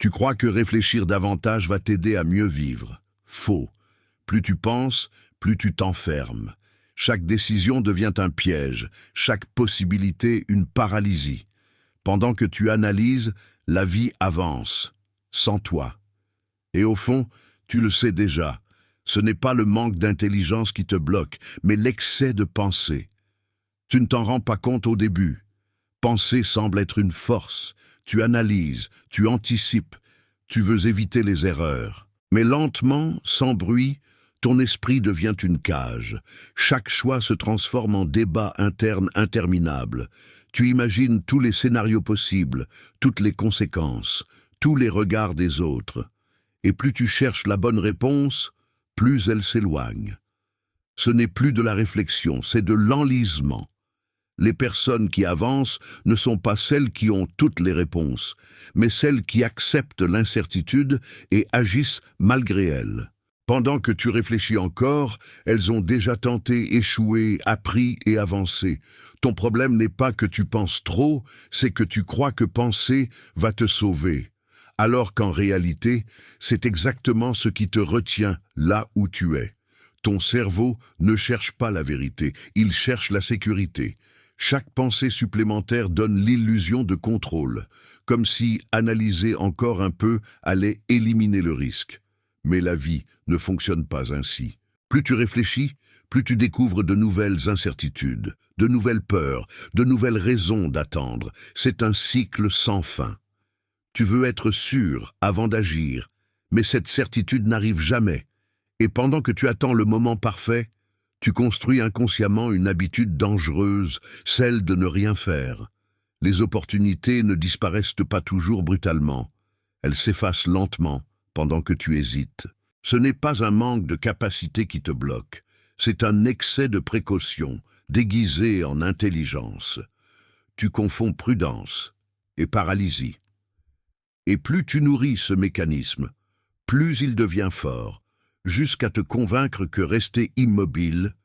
Tu crois que réfléchir davantage va t'aider à mieux vivre. Faux. Plus tu penses, plus tu t'enfermes. Chaque décision devient un piège, chaque possibilité une paralysie. Pendant que tu analyses, la vie avance, sans toi. Et au fond, tu le sais déjà, ce n'est pas le manque d'intelligence qui te bloque, mais l'excès de pensée. Tu ne t'en rends pas compte au début. Penser semble être une force. Tu analyses, tu anticipes, tu veux éviter les erreurs. Mais lentement, sans bruit, ton esprit devient une cage. Chaque choix se transforme en débat interne interminable. Tu imagines tous les scénarios possibles, toutes les conséquences, tous les regards des autres. Et plus tu cherches la bonne réponse, plus elle s'éloigne. Ce n'est plus de la réflexion, c'est de l'enlisement. Les personnes qui avancent ne sont pas celles qui ont toutes les réponses, mais celles qui acceptent l'incertitude et agissent malgré elle. Pendant que tu réfléchis encore, elles ont déjà tenté, échoué, appris et avancé. Ton problème n'est pas que tu penses trop, c'est que tu crois que penser va te sauver. Alors qu'en réalité, c'est exactement ce qui te retient là où tu es. Ton cerveau ne cherche pas la vérité, il cherche la sécurité. Chaque pensée supplémentaire donne l'illusion de contrôle, comme si analyser encore un peu allait éliminer le risque. Mais la vie ne fonctionne pas ainsi. Plus tu réfléchis, plus tu découvres de nouvelles incertitudes, de nouvelles peurs, de nouvelles raisons d'attendre. C'est un cycle sans fin. Tu veux être sûr avant d'agir, mais cette certitude n'arrive jamais. Et pendant que tu attends le moment parfait, tu construis inconsciemment une habitude dangereuse, celle de ne rien faire. Les opportunités ne disparaissent pas toujours brutalement. Elles s'effacent lentement pendant que tu hésites. Ce n'est pas un manque de capacité qui te bloque. C'est un excès de précaution, déguisé en intelligence. Tu confonds prudence et paralysie. Et plus tu nourris ce mécanisme, plus il devient fort, jusqu'à te convaincre que rester immobile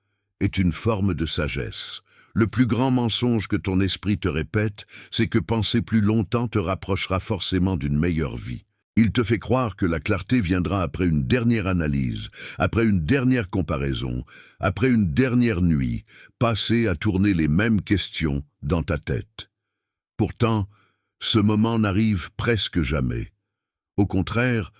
est une forme de sagesse. Le plus grand mensonge que ton esprit te répète, c'est que penser plus longtemps te rapprochera forcément d'une meilleure vie. Il te fait croire que la clarté viendra après une dernière analyse, après une dernière comparaison, après une dernière nuit, passée à tourner les mêmes questions dans ta tête. Pourtant, ce moment n'arrive presque jamais. Au contraire,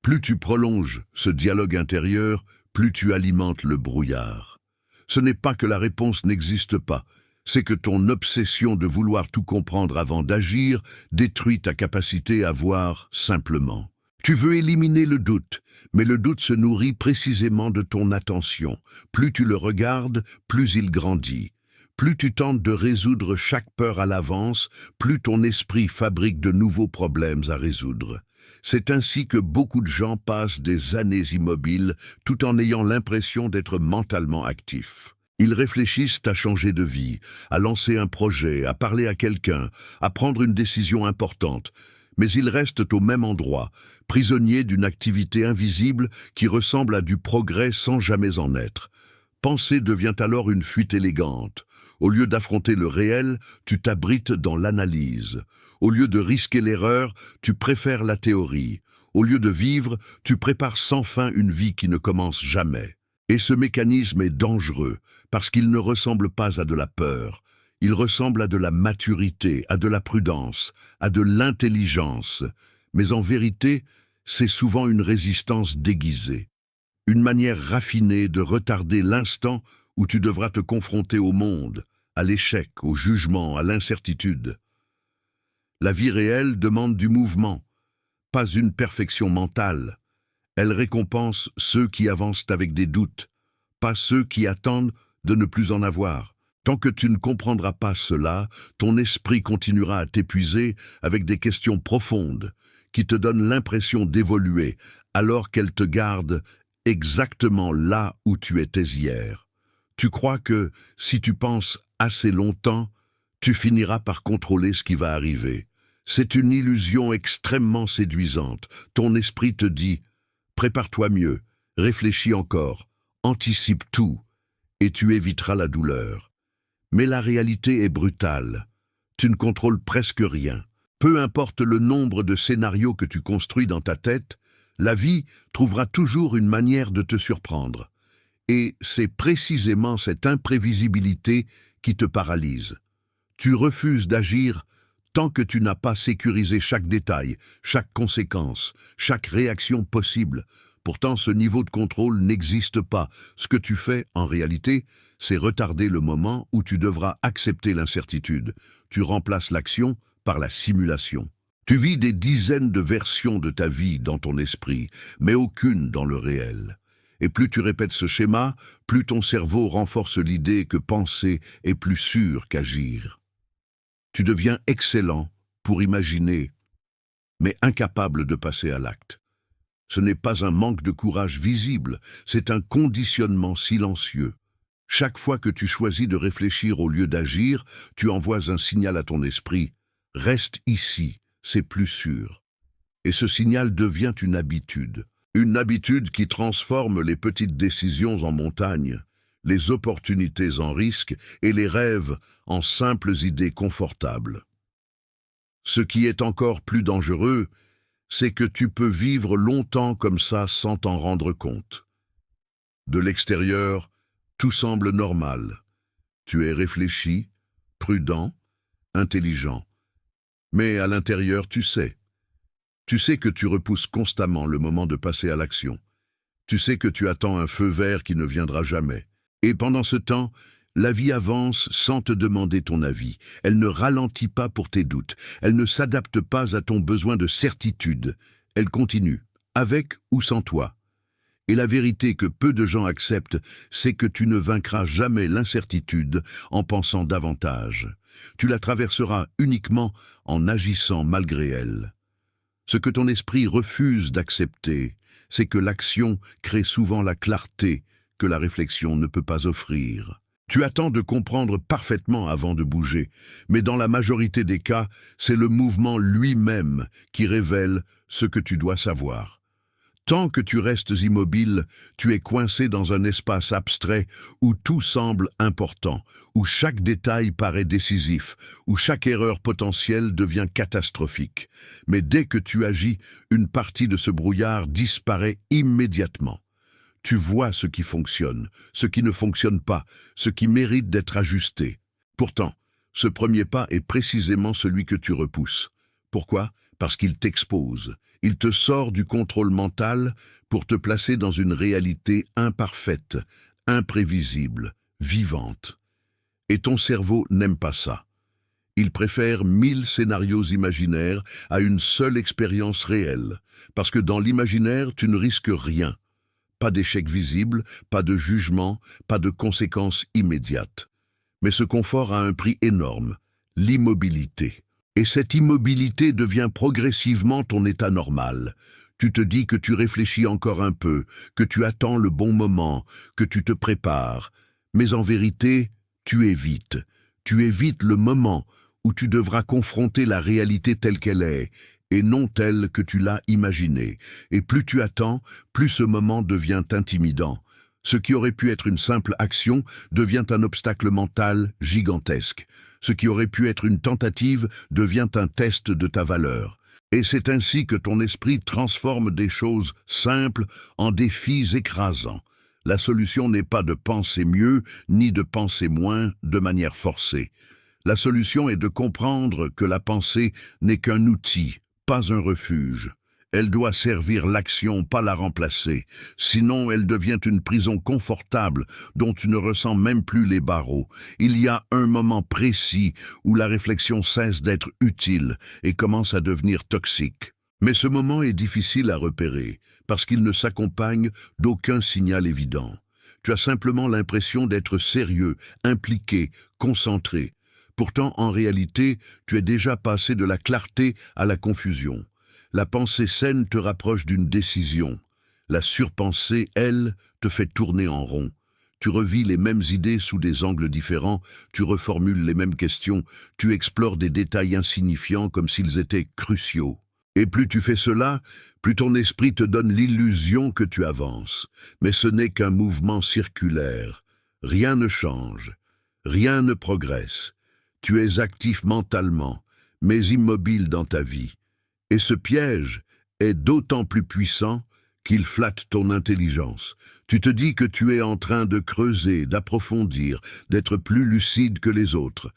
plus tu prolonges ce dialogue intérieur, plus tu alimentes le brouillard. Ce n'est pas que la réponse n'existe pas, c'est que ton obsession de vouloir tout comprendre avant d'agir détruit ta capacité à voir simplement. Tu veux éliminer le doute, mais le doute se nourrit précisément de ton attention. Plus tu le regardes, plus il grandit. Plus tu tentes de résoudre chaque peur à l'avance, plus ton esprit fabrique de nouveaux problèmes à résoudre. C'est ainsi que beaucoup de gens passent des années immobiles tout en ayant l'impression d'être mentalement actifs. Ils réfléchissent à changer de vie, à lancer un projet, à parler à quelqu'un, à prendre une décision importante, mais ils restent au même endroit, prisonniers d'une activité invisible qui ressemble à du progrès sans jamais en être. Penser devient alors une fuite élégante. Au lieu d'affronter le réel, tu t'abrites dans l'analyse. Au lieu de risquer l'erreur, tu préfères la théorie. Au lieu de vivre, tu prépares sans fin une vie qui ne commence jamais. Et ce mécanisme est dangereux, parce qu'il ne ressemble pas à de la peur. Il ressemble à de la maturité, à de la prudence, à de l'intelligence. Mais en vérité, c'est souvent une résistance déguisée. Une manière raffinée de retarder l'instant où tu devras te confronter au monde, à l'échec, au jugement, à l'incertitude. La vie réelle demande du mouvement, pas une perfection mentale. Elle récompense ceux qui avancent avec des doutes, pas ceux qui attendent de ne plus en avoir. Tant que tu ne comprendras pas cela, ton esprit continuera à t'épuiser avec des questions profondes qui te donnent l'impression d'évoluer alors qu'elles te gardent exactement là où tu étais hier. Tu crois que, si tu penses assez longtemps, tu finiras par contrôler ce qui va arriver. C'est une illusion extrêmement séduisante. Ton esprit te dit « Prépare-toi mieux, réfléchis encore, anticipe tout, et tu éviteras la douleur. » Mais la réalité est brutale. Tu ne contrôles presque rien. Peu importe le nombre de scénarios que tu construis dans ta tête, la vie trouvera toujours une manière de te surprendre. Et c'est précisément cette imprévisibilité qui te paralyse. Tu refuses d'agir tant que tu n'as pas sécurisé chaque détail, chaque conséquence, chaque réaction possible. Pourtant, ce niveau de contrôle n'existe pas. Ce que tu fais, en réalité, c'est retarder le moment où tu devras accepter l'incertitude. Tu remplaces l'action par la simulation. Tu vis des dizaines de versions de ta vie dans ton esprit, mais aucune dans le réel. Et plus tu répètes ce schéma, plus ton cerveau renforce l'idée que penser est plus sûr qu'agir. Tu deviens excellent pour imaginer, mais incapable de passer à l'acte. Ce n'est pas un manque de courage visible, c'est un conditionnement silencieux. Chaque fois que tu choisis de réfléchir au lieu d'agir, tu envoies un signal à ton esprit. Reste ici, c'est plus sûr. Et ce signal devient une habitude qui transforme les petites décisions en montagnes, les opportunités en risques et les rêves en simples idées confortables. Ce qui est encore plus dangereux, c'est que tu peux vivre longtemps comme ça sans t'en rendre compte. De l'extérieur, tout semble normal. Tu es réfléchi, prudent, intelligent. Mais à l'intérieur, tu sais. Tu sais que tu repousses constamment le moment de passer à l'action. Tu sais que tu attends un feu vert qui ne viendra jamais. Et pendant ce temps, la vie avance sans te demander ton avis. Elle ne ralentit pas pour tes doutes. Elle ne s'adapte pas à ton besoin de certitude. Elle continue, avec ou sans toi. Et la vérité que peu de gens acceptent, c'est que tu ne vaincras jamais l'incertitude en pensant davantage. Tu la traverseras uniquement en agissant malgré elle. Ce que ton esprit refuse d'accepter, c'est que l'action crée souvent la clarté que la réflexion ne peut pas offrir. Tu attends de comprendre parfaitement avant de bouger, mais dans la majorité des cas, c'est le mouvement lui-même qui révèle ce que tu dois savoir. Tant que tu restes immobile, tu es coincé dans un espace abstrait où tout semble important, où chaque détail paraît décisif, où chaque erreur potentielle devient catastrophique. Mais dès que tu agis, une partie de ce brouillard disparaît immédiatement. Tu vois ce qui fonctionne, ce qui ne fonctionne pas, ce qui mérite d'être ajusté. Pourtant, ce premier pas est précisément celui que tu repousses. Pourquoi ? Parce qu'il t'expose. Il te sort du contrôle mental pour te placer dans une réalité imparfaite, imprévisible, vivante. Et ton cerveau n'aime pas ça. Il préfère 1000 scénarios imaginaires à une seule expérience réelle, parce que dans l'imaginaire, tu ne risques rien. Pas d'échec visible, pas de jugement, pas de conséquences immédiates. Mais ce confort a un prix énorme, l'immobilité. Et cette immobilité devient progressivement ton état normal. Tu te dis que tu réfléchis encore un peu, que tu attends le bon moment, que tu te prépares. Mais en vérité, tu évites. Tu évites le moment où tu devras confronter la réalité telle qu'elle est, et non telle que tu l'as imaginée. Et plus tu attends, plus ce moment devient intimidant. Ce qui aurait pu être une simple action devient un obstacle mental gigantesque. Ce qui aurait pu être une tentative devient un test de ta valeur. Et c'est ainsi que ton esprit transforme des choses simples en défis écrasants. La solution n'est pas de penser mieux, ni de penser moins de manière forcée. La solution est de comprendre que la pensée n'est qu'un outil, pas un refuge. Elle doit servir l'action, pas la remplacer. Sinon, elle devient une prison confortable dont tu ne ressens même plus les barreaux. Il y a un moment précis où la réflexion cesse d'être utile et commence à devenir toxique. Mais ce moment est difficile à repérer parce qu'il ne s'accompagne d'aucun signal évident. Tu as simplement l'impression d'être sérieux, impliqué, concentré. Pourtant, en réalité, tu es déjà passé de la clarté à la confusion. La pensée saine te rapproche d'une décision. La surpensée, elle, te fait tourner en rond. Tu revis les mêmes idées sous des angles différents, tu reformules les mêmes questions, tu explores des détails insignifiants comme s'ils étaient cruciaux. Et plus tu fais cela, plus ton esprit te donne l'illusion que tu avances. Mais ce n'est qu'un mouvement circulaire. Rien ne change, rien ne progresse. Tu es actif mentalement, mais immobile dans ta vie. Et ce piège est d'autant plus puissant qu'il flatte ton intelligence. Tu te dis que tu es en train de creuser, d'approfondir, d'être plus lucide que les autres,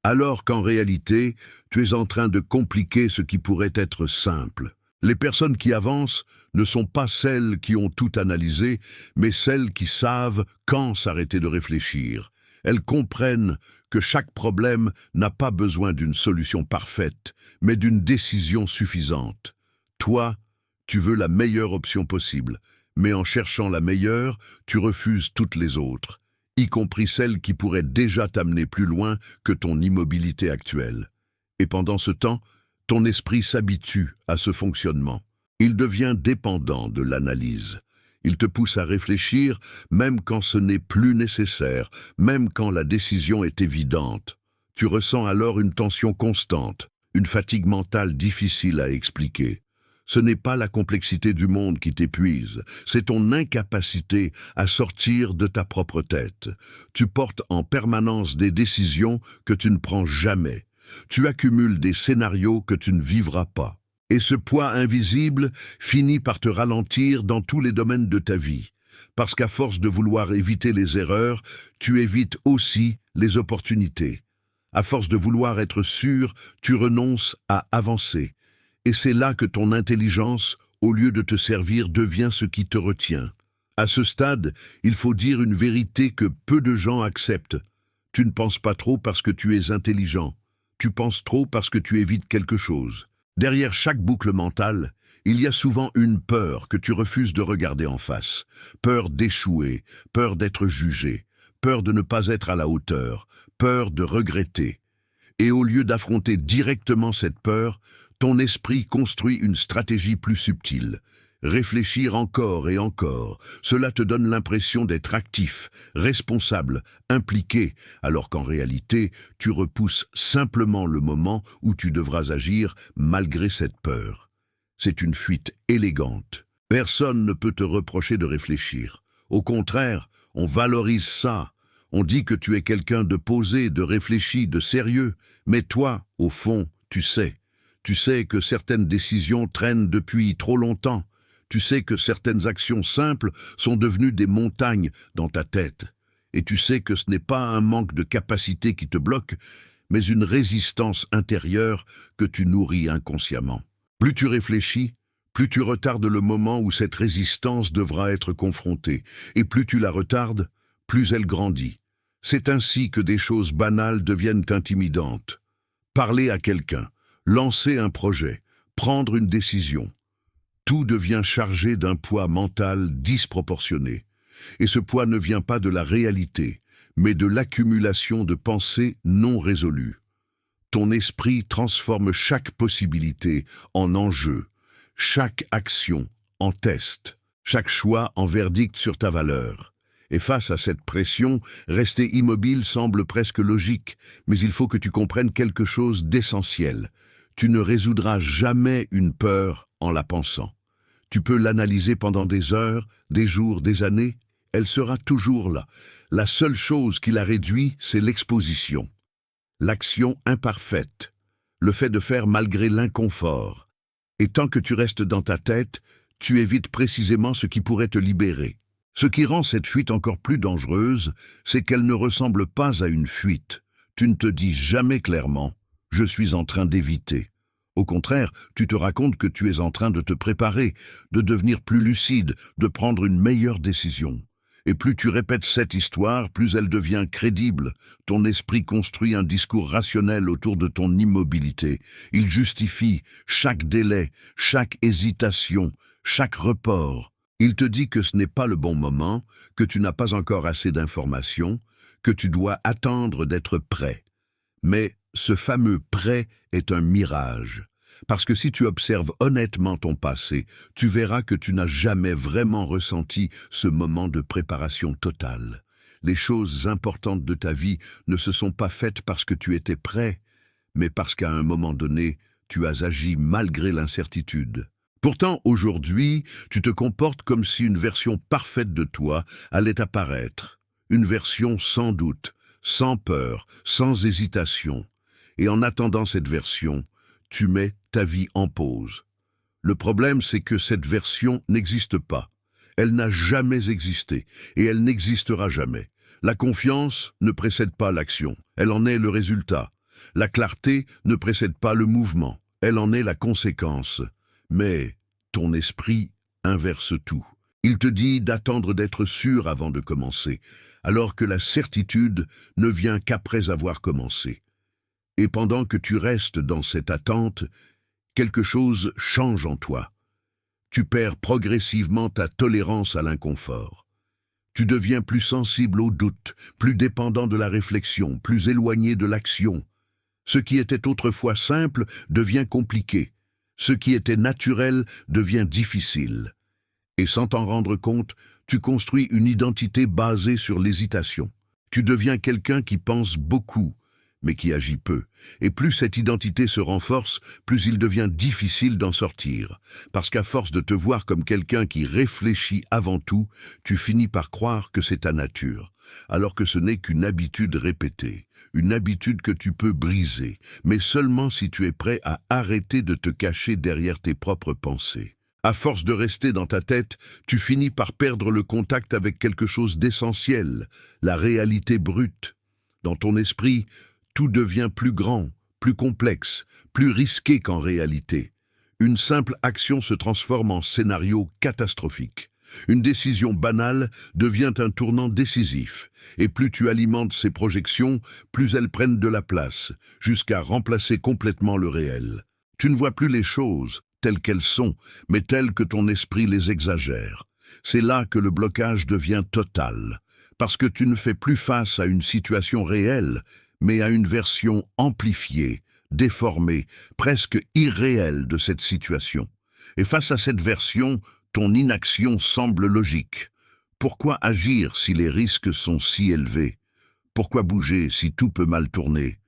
alors qu'en réalité, tu es en train de compliquer ce qui pourrait être simple. Les personnes qui avancent ne sont pas celles qui ont tout analysé, mais celles qui savent quand s'arrêter de réfléchir. Elles comprennent que chaque problème n'a pas besoin d'une solution parfaite, mais d'une décision suffisante. Toi, tu veux la meilleure option possible, mais en cherchant la meilleure, tu refuses toutes les autres, y compris celles qui pourraient déjà t'amener plus loin que ton immobilité actuelle. Et pendant ce temps, ton esprit s'habitue à ce fonctionnement. Il devient dépendant de l'analyse. Il te pousse à réfléchir même quand ce n'est plus nécessaire, même quand la décision est évidente. Tu ressens alors une tension constante, une fatigue mentale difficile à expliquer. Ce n'est pas la complexité du monde qui t'épuise, c'est ton incapacité à sortir de ta propre tête. Tu portes en permanence des décisions que tu ne prends jamais. Tu accumules des scénarios que tu ne vivras pas. Et ce poids invisible finit par te ralentir dans tous les domaines de ta vie. Parce qu'à force de vouloir éviter les erreurs, tu évites aussi les opportunités. À force de vouloir être sûr, tu renonces à avancer. Et c'est là que ton intelligence, au lieu de te servir, devient ce qui te retient. À ce stade, il faut dire une vérité que peu de gens acceptent. Tu ne penses pas trop parce que tu es intelligent. Tu penses trop parce que tu évites quelque chose. Derrière chaque boucle mentale, il y a souvent une peur que tu refuses de regarder en face. Peur d'échouer, peur d'être jugé, peur de ne pas être à la hauteur, peur de regretter. Et au lieu d'affronter directement cette peur, ton esprit construit une stratégie plus subtile. Réfléchir encore et encore, cela te donne l'impression d'être actif, responsable, impliqué, alors qu'en réalité, tu repousses simplement le moment où tu devras agir malgré cette peur. C'est une fuite élégante. Personne ne peut te reprocher de réfléchir. Au contraire, on valorise ça. On dit que tu es quelqu'un de posé, de réfléchi, de sérieux. Mais toi, au fond, tu sais. Tu sais que certaines décisions traînent depuis trop longtemps. Tu sais que certaines actions simples sont devenues des montagnes dans ta tête. Et tu sais que ce n'est pas un manque de capacité qui te bloque, mais une résistance intérieure que tu nourris inconsciemment. Plus tu réfléchis, plus tu retardes le moment où cette résistance devra être confrontée. Et plus tu la retardes, plus elle grandit. C'est ainsi que des choses banales deviennent intimidantes. Parler à quelqu'un, lancer un projet, prendre une décision. Tout devient chargé d'un poids mental disproportionné. Et ce poids ne vient pas de la réalité, mais de l'accumulation de pensées non résolues. Ton esprit transforme chaque possibilité en enjeu, chaque action en test, chaque choix en verdict sur ta valeur. Et face à cette pression, rester immobile semble presque logique, mais il faut que tu comprennes quelque chose d'essentiel. Tu ne résoudras jamais une peur en la pensant. Tu peux l'analyser pendant des heures, des jours, des années. Elle sera toujours là. La seule chose qui la réduit, c'est l'exposition. L'action imparfaite. Le fait de faire malgré l'inconfort. Et tant que tu restes dans ta tête, tu évites précisément ce qui pourrait te libérer. Ce qui rend cette fuite encore plus dangereuse, c'est qu'elle ne ressemble pas à une fuite. Tu ne te dis jamais clairement « je suis en train d'éviter ». Au contraire, tu te racontes que tu es en train de te préparer, de devenir plus lucide, de prendre une meilleure décision. Et plus tu répètes cette histoire, plus elle devient crédible. Ton esprit construit un discours rationnel autour de ton immobilité. Il justifie chaque délai, chaque hésitation, chaque report. Il te dit que ce n'est pas le bon moment, que tu n'as pas encore assez d'informations, que tu dois attendre d'être prêt. Mais ce fameux prêt est un mirage. Parce que si tu observes honnêtement ton passé, tu verras que tu n'as jamais vraiment ressenti ce moment de préparation totale. Les choses importantes de ta vie ne se sont pas faites parce que tu étais prêt, mais parce qu'à un moment donné, tu as agi malgré l'incertitude. Pourtant, aujourd'hui, tu te comportes comme si une version parfaite de toi allait apparaître. Une version sans doute, sans peur, sans hésitation. Et en attendant cette version, tu mets ta vie en pause. Le problème, c'est que cette version n'existe pas. Elle n'a jamais existé, et elle n'existera jamais. La confiance ne précède pas l'action, elle en est le résultat. La clarté ne précède pas le mouvement, elle en est la conséquence. Mais ton esprit inverse tout. Il te dit d'attendre d'être sûr avant de commencer, alors que la certitude ne vient qu'après avoir commencé. Et pendant que tu restes dans cette attente, quelque chose change en toi. Tu perds progressivement ta tolérance à l'inconfort. Tu deviens plus sensible au doute, plus dépendant de la réflexion, plus éloigné de l'action. Ce qui était autrefois simple devient compliqué. Ce qui était naturel devient difficile. Et sans t'en rendre compte, tu construis une identité basée sur l'hésitation. Tu deviens quelqu'un qui pense beaucoup, mais qui agit peu. Et plus cette identité se renforce, plus il devient difficile d'en sortir. Parce qu'à force de te voir comme quelqu'un qui réfléchit avant tout, tu finis par croire que c'est ta nature, alors que ce n'est qu'une habitude répétée, une habitude que tu peux briser, mais seulement si tu es prêt à arrêter de te cacher derrière tes propres pensées. À force de rester dans ta tête, tu finis par perdre le contact avec quelque chose d'essentiel, la réalité brute. Dans ton esprit, tout devient plus grand, plus complexe, plus risqué qu'en réalité. Une simple action se transforme en scénario catastrophique. Une décision banale devient un tournant décisif, et plus tu alimentes ces projections, plus elles prennent de la place, jusqu'à remplacer complètement le réel. Tu ne vois plus les choses telles qu'elles sont, mais telles que ton esprit les exagère. C'est là que le blocage devient total, parce que tu ne fais plus face à une situation réelle, mais à une version amplifiée, déformée, presque irréelle de cette situation. Et face à cette version, ton inaction semble logique. Pourquoi agir si les risques sont si élevés? Pourquoi bouger si tout peut mal tourner?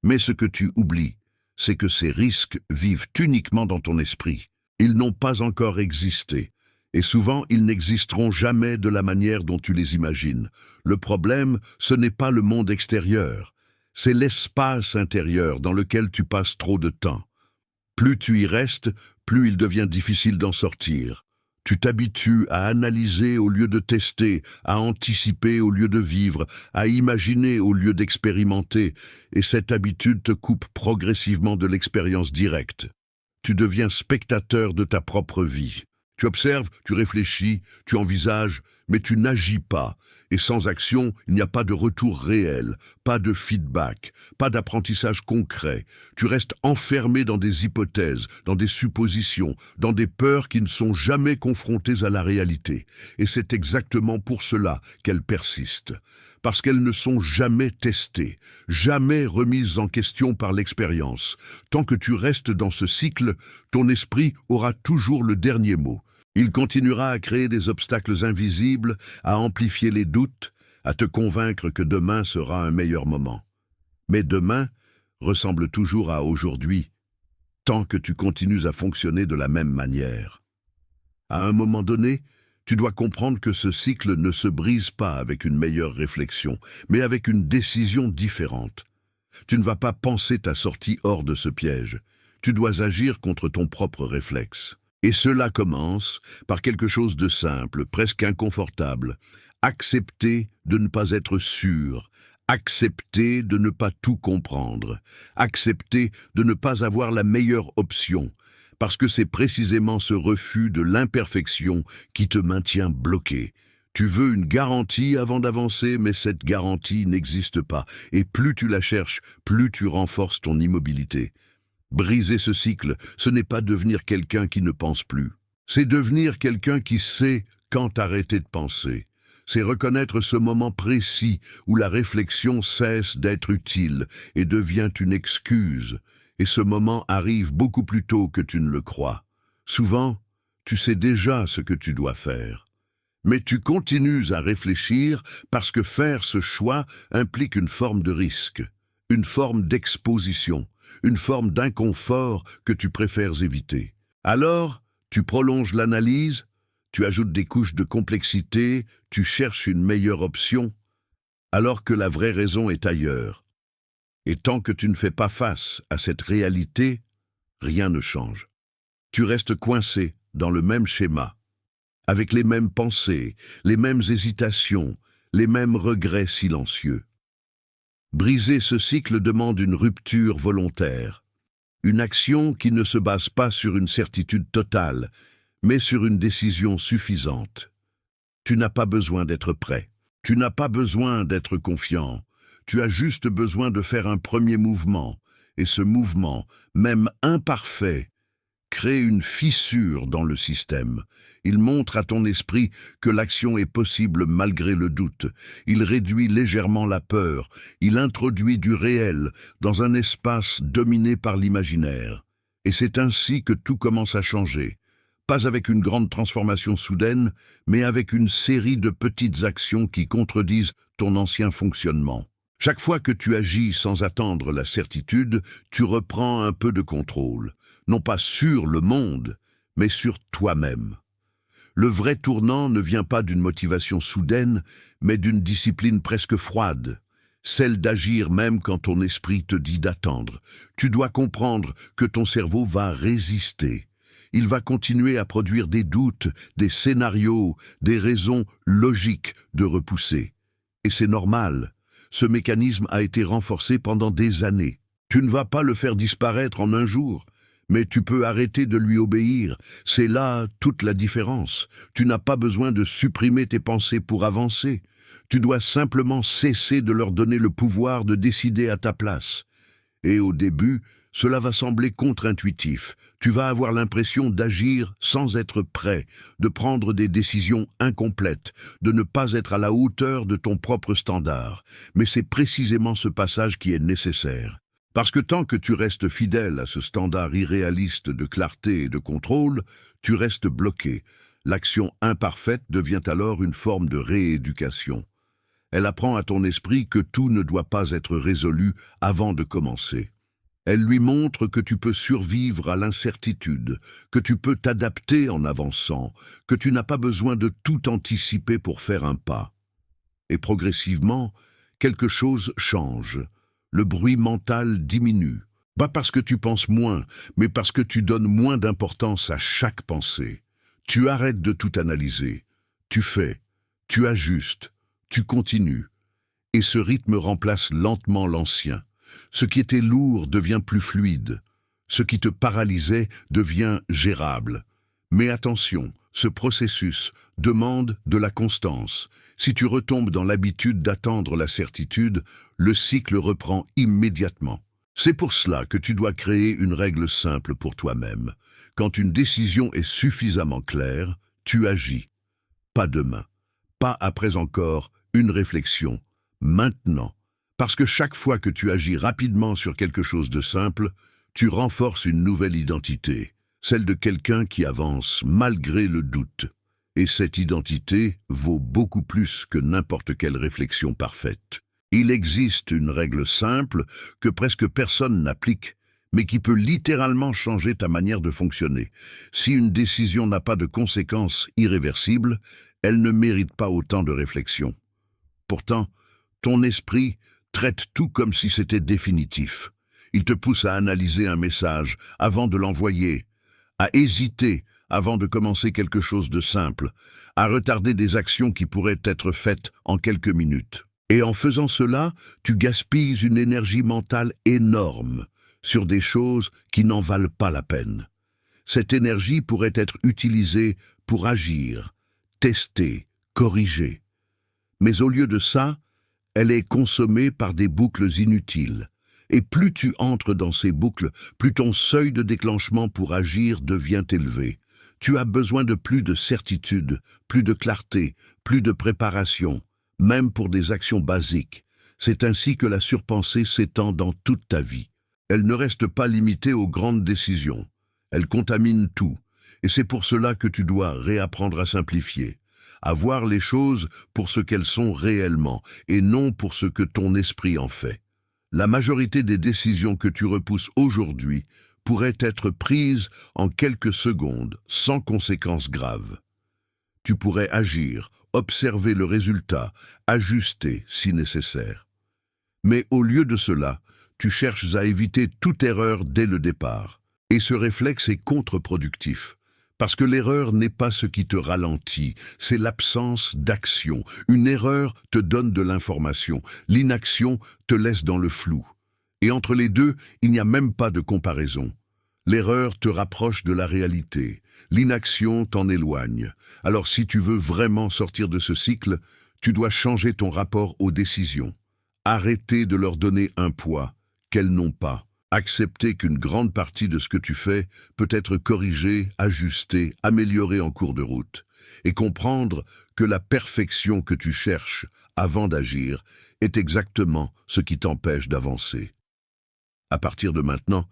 Mais ce que tu oublies, c'est que ces risques vivent uniquement dans ton esprit. Ils n'ont pas encore existé, et souvent ils n'existeront jamais de la manière dont tu les imagines. Le problème, ce n'est pas le monde extérieur, c'est l'espace intérieur dans lequel tu passes trop de temps. Plus tu y restes, plus il devient difficile d'en sortir. Tu t'habitues à analyser au lieu de tester, à anticiper au lieu de vivre, à imaginer au lieu d'expérimenter, et cette habitude te coupe progressivement de l'expérience directe. Tu deviens spectateur de ta propre vie. Tu observes, tu réfléchis, tu envisages, mais tu n'agis pas. Et sans action, il n'y a pas de retour réel, pas de feedback, pas d'apprentissage concret. Tu restes enfermé dans des hypothèses, dans des suppositions, dans des peurs qui ne sont jamais confrontées à la réalité. Et c'est exactement pour cela qu'elles persistent. Parce qu'elles ne sont jamais testées, jamais remises en question par l'expérience. Tant que tu restes dans ce cycle, ton esprit aura toujours le dernier mot. Il continuera à créer des obstacles invisibles, à amplifier les doutes, à te convaincre que demain sera un meilleur moment. Mais demain ressemble toujours à aujourd'hui, tant que tu continues à fonctionner de la même manière. À un moment donné, tu dois comprendre que ce cycle ne se brise pas avec une meilleure réflexion, mais avec une décision différente. Tu ne vas pas penser ta sortie hors de ce piège. Tu dois agir contre ton propre réflexe. Et cela commence par quelque chose de simple, presque inconfortable. Accepter de ne pas être sûr, accepter de ne pas tout comprendre, accepter de ne pas avoir la meilleure option, parce que c'est précisément ce refus de l'imperfection qui te maintient bloqué. Tu veux une garantie avant d'avancer, mais cette garantie n'existe pas, et plus tu la cherches, plus tu renforces ton immobilité. Briser ce cycle, ce n'est pas devenir quelqu'un qui ne pense plus. C'est devenir quelqu'un qui sait quand arrêter de penser. C'est reconnaître ce moment précis où la réflexion cesse d'être utile et devient une excuse. Et ce moment arrive beaucoup plus tôt que tu ne le crois. Souvent, tu sais déjà ce que tu dois faire. Mais tu continues à réfléchir parce que faire ce choix implique une forme de risque, une forme d'exposition, une forme d'inconfort que tu préfères éviter. Alors, tu prolonges l'analyse, tu ajoutes des couches de complexité, tu cherches une meilleure option, alors que la vraie raison est ailleurs. Et tant que tu ne fais pas face à cette réalité, rien ne change. Tu restes coincé dans le même schéma, avec les mêmes pensées, les mêmes hésitations, les mêmes regrets silencieux. Briser ce cycle demande une rupture volontaire, une action qui ne se base pas sur une certitude totale, mais sur une décision suffisante. Tu n'as pas besoin d'être prêt, tu n'as pas besoin d'être confiant, tu as juste besoin de faire un premier mouvement, et ce mouvement, même imparfait, crée une fissure dans le système. Il montre à ton esprit que l'action est possible malgré le doute. Il réduit légèrement la peur. Il introduit du réel dans un espace dominé par l'imaginaire. Et c'est ainsi que tout commence à changer. Pas avec une grande transformation soudaine, mais avec une série de petites actions qui contredisent ton ancien fonctionnement. Chaque fois que tu agis sans attendre la certitude, tu reprends un peu de contrôle. Non pas sur le monde, mais sur toi-même. Le vrai tournant ne vient pas d'une motivation soudaine, mais d'une discipline presque froide, celle d'agir même quand ton esprit te dit d'attendre. Tu dois comprendre que ton cerveau va résister. Il va continuer à produire des doutes, des scénarios, des raisons logiques de repousser. Et c'est normal. Ce mécanisme a été renforcé pendant des années. Tu ne vas pas le faire disparaître en un jour. Mais tu peux arrêter de lui obéir. C'est là toute la différence. Tu n'as pas besoin de supprimer tes pensées pour avancer. Tu dois simplement cesser de leur donner le pouvoir de décider à ta place. Et au début, cela va sembler contre-intuitif. Tu vas avoir l'impression d'agir sans être prêt, de prendre des décisions incomplètes, de ne pas être à la hauteur de ton propre standard. Mais c'est précisément ce passage qui est nécessaire. Parce que tant que tu restes fidèle à ce standard irréaliste de clarté et de contrôle, tu restes bloqué. L'action imparfaite devient alors une forme de rééducation. Elle apprend à ton esprit que tout ne doit pas être résolu avant de commencer. Elle lui montre que tu peux survivre à l'incertitude, que tu peux t'adapter en avançant, que tu n'as pas besoin de tout anticiper pour faire un pas. Et progressivement, quelque chose change. Le bruit mental diminue. Pas parce que tu penses moins, mais parce que tu donnes moins d'importance à chaque pensée. Tu arrêtes de tout analyser. Tu fais, tu ajustes, tu continues. Et ce rythme remplace lentement l'ancien. Ce qui était lourd devient plus fluide. Ce qui te paralysait devient gérable. Mais attention, ce processus demande de la constance. Si tu retombes dans l'habitude d'attendre la certitude, le cycle reprend immédiatement. C'est pour cela que tu dois créer une règle simple pour toi-même. Quand une décision est suffisamment claire, tu agis. Pas demain, pas après encore une réflexion, maintenant. Parce que chaque fois que tu agis rapidement sur quelque chose de simple, tu renforces une nouvelle identité, celle de quelqu'un qui avance malgré le doute. Et cette identité vaut beaucoup plus que n'importe quelle réflexion parfaite. Il existe une règle simple que presque personne n'applique, mais qui peut littéralement changer ta manière de fonctionner. Si une décision n'a pas de conséquences irréversibles, elle ne mérite pas autant de réflexion. Pourtant, ton esprit traite tout comme si c'était définitif. Il te pousse à analyser un message avant de l'envoyer, à hésiter avant de commencer quelque chose de simple, à retarder des actions qui pourraient être faites en quelques minutes. Et en faisant cela, tu gaspilles une énergie mentale énorme sur des choses qui n'en valent pas la peine. Cette énergie pourrait être utilisée pour agir, tester, corriger. Mais au lieu de ça, elle est consommée par des boucles inutiles. Et plus tu entres dans ces boucles, plus ton seuil de déclenchement pour agir devient élevé. Tu as besoin de plus de certitude, plus de clarté, plus de préparation, même pour des actions basiques. C'est ainsi que la surpensée s'étend dans toute ta vie. Elle ne reste pas limitée aux grandes décisions. Elle contamine tout. Et c'est pour cela que tu dois réapprendre à simplifier, à voir les choses pour ce qu'elles sont réellement et non pour ce que ton esprit en fait. La majorité des décisions que tu repousses aujourd'hui pourraient être prises en quelques secondes, sans conséquences graves. Tu pourrais agir, observer le résultat, ajuster si nécessaire. Mais au lieu de cela, tu cherches à éviter toute erreur dès le départ. Et ce réflexe est contre-productif. Parce que l'erreur n'est pas ce qui te ralentit, c'est l'absence d'action. Une erreur te donne de l'information, l'inaction te laisse dans le flou. Et entre les deux, il n'y a même pas de comparaison. L'erreur te rapproche de la réalité, l'inaction t'en éloigne. Alors si tu veux vraiment sortir de ce cycle, tu dois changer ton rapport aux décisions. Arrêter de leur donner un poids qu'elles n'ont pas. Accepter qu'une grande partie de ce que tu fais peut être corrigé, ajusté, amélioré en cours de route. Et comprendre que la perfection que tu cherches avant d'agir est exactement ce qui t'empêche d'avancer. À partir de maintenant,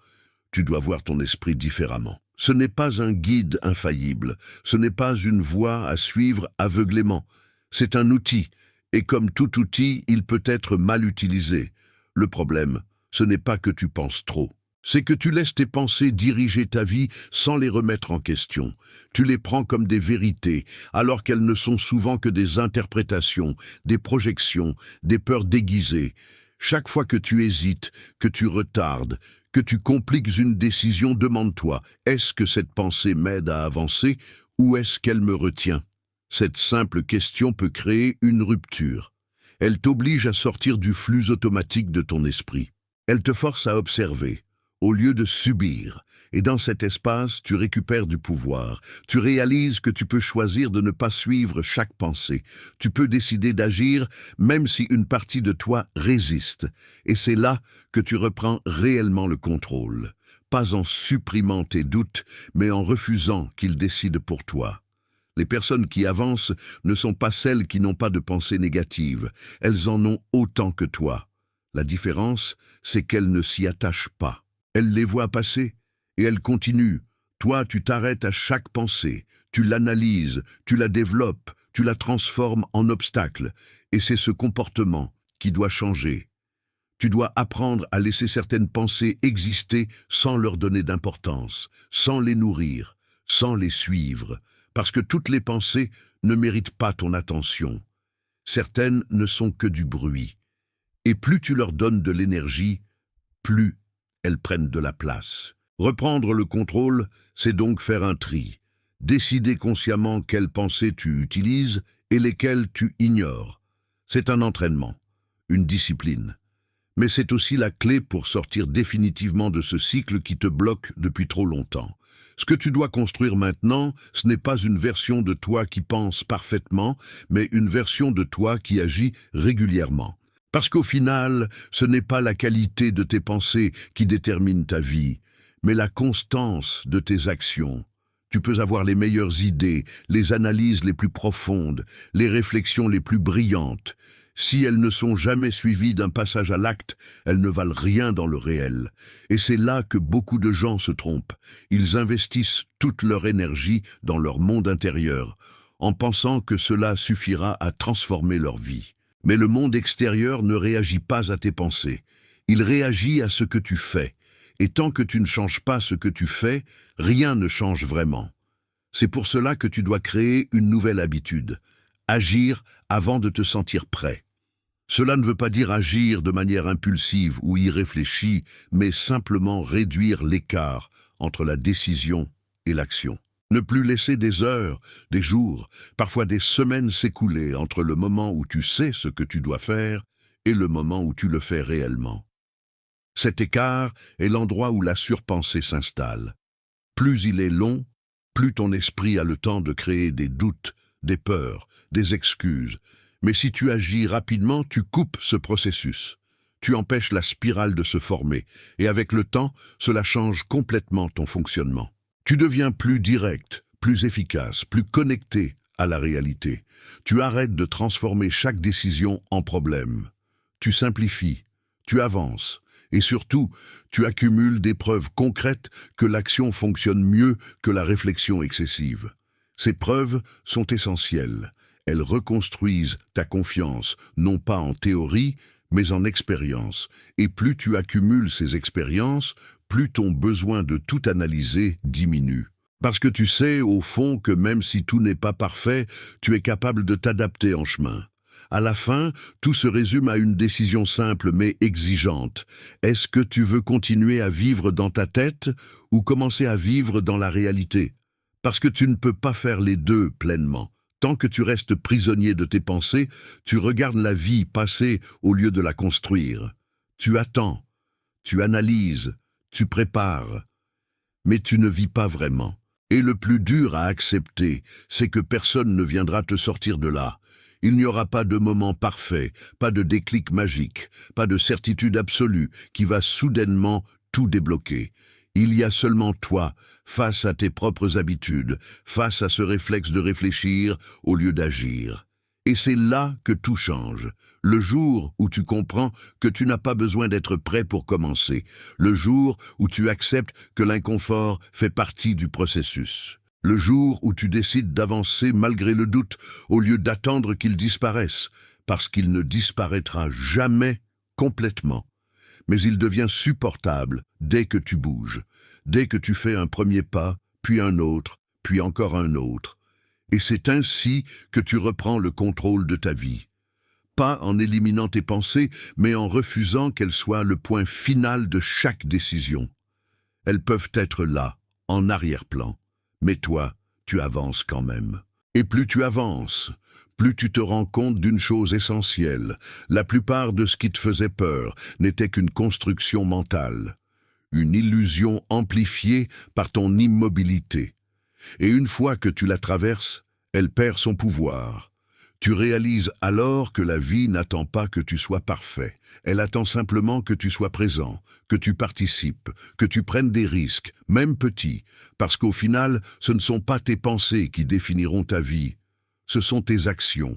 tu dois voir ton esprit différemment. Ce n'est pas un guide infaillible, ce n'est pas une voie à suivre aveuglément. C'est un outil, et comme tout outil, il peut être mal utilisé. Le problème, ce n'est pas que tu penses trop. C'est que tu laisses tes pensées diriger ta vie sans les remettre en question. Tu les prends comme des vérités, alors qu'elles ne sont souvent que des interprétations, des projections, des peurs déguisées. Chaque fois que tu hésites, que tu retardes, que tu compliques une décision, demande-toi, est-ce que cette pensée m'aide à avancer ou est-ce qu'elle me retient? Cette simple question peut créer une rupture. Elle t'oblige à sortir du flux automatique de ton esprit. Elle te force à observer, au lieu de subir. Et dans cet espace, tu récupères du pouvoir. Tu réalises que tu peux choisir de ne pas suivre chaque pensée. Tu peux décider d'agir même si une partie de toi résiste. Et c'est là que tu reprends réellement le contrôle. Pas en supprimant tes doutes, mais en refusant qu'ils décident pour toi. Les personnes qui avancent ne sont pas celles qui n'ont pas de pensées négatives. Elles en ont autant que toi. La différence, c'est qu'elles ne s'y attachent pas. Elles les voient passer et elles continuent. Toi, tu t'arrêtes à chaque pensée, tu l'analyses, tu la développes, tu la transformes en obstacle. Et c'est ce comportement qui doit changer. Tu dois apprendre à laisser certaines pensées exister sans leur donner d'importance, sans les nourrir, sans les suivre. Parce que toutes les pensées ne méritent pas ton attention. Certaines ne sont que du bruit. Et plus tu leur donnes de l'énergie, plus elles prennent de la place. Reprendre le contrôle, c'est donc faire un tri. Décider consciemment quelles pensées tu utilises et lesquelles tu ignores. C'est un entraînement, une discipline. Mais c'est aussi la clé pour sortir définitivement de ce cycle qui te bloque depuis trop longtemps. Ce que tu dois construire maintenant, ce n'est pas une version de toi qui pense parfaitement, mais une version de toi qui agit régulièrement. Parce qu'au final, ce n'est pas la qualité de tes pensées qui détermine ta vie, mais la constance de tes actions. Tu peux avoir les meilleures idées, les analyses les plus profondes, les réflexions les plus brillantes. Si elles ne sont jamais suivies d'un passage à l'acte, elles ne valent rien dans le réel. Et c'est là que beaucoup de gens se trompent. Ils investissent toute leur énergie dans leur monde intérieur, en pensant que cela suffira à transformer leur vie. Mais le monde extérieur ne réagit pas à tes pensées. Il réagit à ce que tu fais. Et tant que tu ne changes pas ce que tu fais, rien ne change vraiment. C'est pour cela que tu dois créer une nouvelle habitude. Agir avant de te sentir prêt. Cela ne veut pas dire agir de manière impulsive ou irréfléchie, mais simplement réduire l'écart entre la décision et l'action. Ne plus laisser des heures, des jours, parfois des semaines s'écouler entre le moment où tu sais ce que tu dois faire et le moment où tu le fais réellement. Cet écart est l'endroit où la surpensée s'installe. Plus il est long, plus ton esprit a le temps de créer des doutes, des peurs, des excuses. Mais si tu agis rapidement, tu coupes ce processus. Tu empêches la spirale de se former, et avec le temps, cela change complètement ton fonctionnement. Tu deviens plus direct, plus efficace, plus connecté à la réalité. Tu arrêtes de transformer chaque décision en problème. Tu simplifies, tu avances, et surtout, tu accumules des preuves concrètes que l'action fonctionne mieux que la réflexion excessive. Ces preuves sont essentielles. Elles reconstruisent ta confiance, non pas en théorie, mais en expérience. Et plus tu accumules ces expériences, plus ton besoin de tout analyser diminue. Parce que tu sais, au fond, que même si tout n'est pas parfait, tu es capable de t'adapter en chemin. À la fin, tout se résume à une décision simple mais exigeante. Est-ce que tu veux continuer à vivre dans ta tête ou commencer à vivre dans la réalité? Parce que tu ne peux pas faire les deux pleinement. Tant que tu restes prisonnier de tes pensées, tu regardes la vie passer au lieu de la construire. Tu attends, tu analyses, tu prépares, mais tu ne vis pas vraiment. Et le plus dur à accepter, c'est que personne ne viendra te sortir de là. Il n'y aura pas de moment parfait, pas de déclic magique, pas de certitude absolue qui va soudainement tout débloquer. Il y a seulement toi, face à tes propres habitudes, face à ce réflexe de réfléchir au lieu d'agir. Et c'est là que tout change. Le jour où tu comprends que tu n'as pas besoin d'être prêt pour commencer. Le jour où tu acceptes que l'inconfort fait partie du processus. Le jour où tu décides d'avancer malgré le doute au lieu d'attendre qu'il disparaisse, parce qu'il ne disparaîtra jamais complètement. Mais il devient supportable dès que tu bouges, dès que tu fais un premier pas, puis un autre, puis encore un autre. Et c'est ainsi que tu reprends le contrôle de ta vie. Pas en éliminant tes pensées, mais en refusant qu'elles soient le point final de chaque décision. Elles peuvent être là, en arrière-plan, mais toi, tu avances quand même. Et plus tu avances, plus tu te rends compte d'une chose essentielle. La plupart de ce qui te faisait peur n'était qu'une construction mentale, une illusion amplifiée par ton immobilité. Et une fois que tu la traverses, elle perd son pouvoir. Tu réalises alors que la vie n'attend pas que tu sois parfait. Elle attend simplement que tu sois présent, que tu participes, que tu prennes des risques, même petits, parce qu'au final, ce ne sont pas tes pensées qui définiront ta vie, ce sont tes actions.